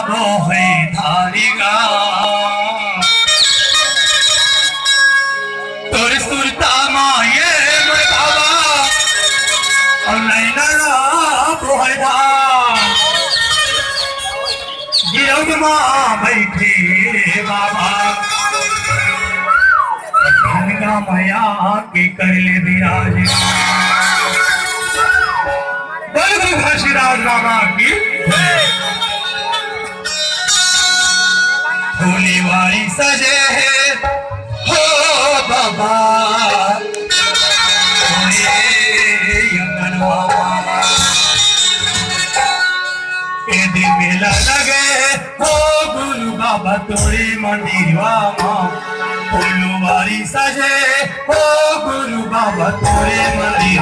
बोहे धारिगा तोर सुरता माये मोर बाबा और नैना बोहे धार गिरौद माँ बैठे बाबा धनगा माया के कर ले विराज घासीराज बाबा की फूली वाली सजे है हो बाबा यदि मेला लगे हो गुरु बाबा तोरे मंदिर बाबा फूलवारी सजे हो गुरु बाबा तोरे मंदिर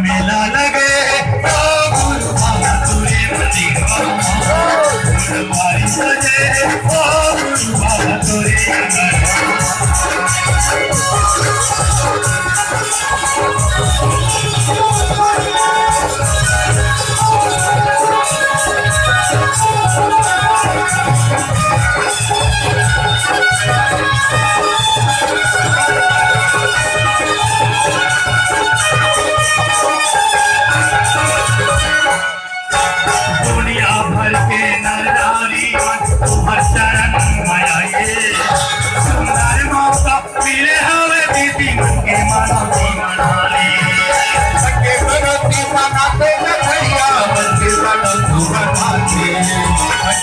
मेला लगे सजे बाबा तोरे दुनिया भर के नरनारी हर चरण माये सुंदर मौका मिले हवे दीदी मन के मनोती मनाली के मनोती मनाते न भैया मन के मनोती मनाते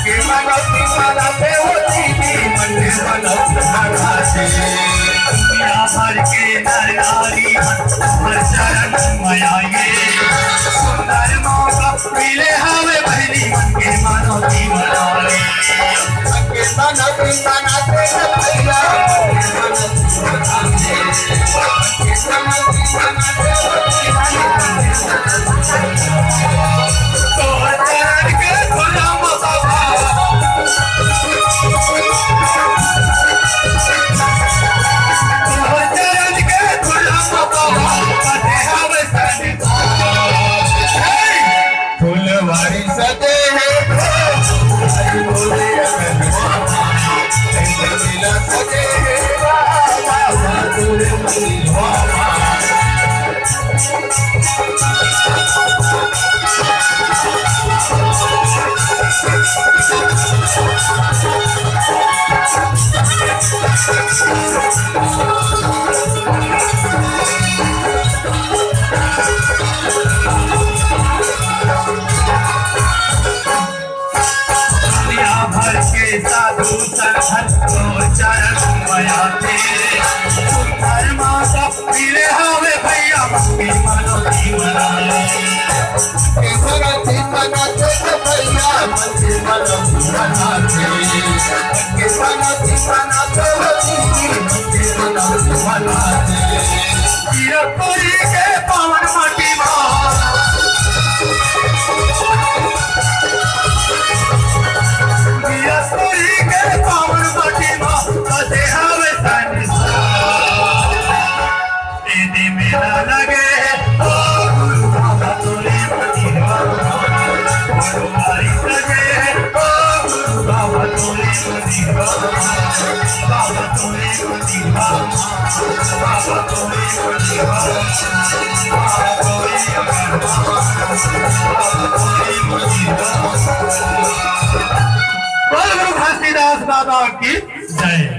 के मनोती मनाते हो दीदी मन के मनोती मनाते दुनिया भर के नरनारी हर चरण माये सुंदर मौका मिले हवे बहनी मन के मनोती मनाली के मनोती मनाते न भैया मनोती मनाते तो चरण के गुलाम बाबा चरण के गुलाम बाबा पते हवे फूलवारी सजे है सजे है भर के साधु सरहर को चरण मायाते सुंदर माता मिले हवे भैया के मनोती मनाले के मनोती मनाते भैया के मनोती मनाते के मनोती मनाते के मनोती मनाते गिरपुरी के पावन माटी गिरपुरी के पावन माटी बसे हवे यदि मेला लगे हो गुरु बाबा तोरे मंदिर फूलवारी सजे हो गुरु बाबा तोरे मंदिर बाबा तोरे मंदिर बाबा तोरे मंदिर बाबा तोरे मंदिर घासीदास बाबा की जय।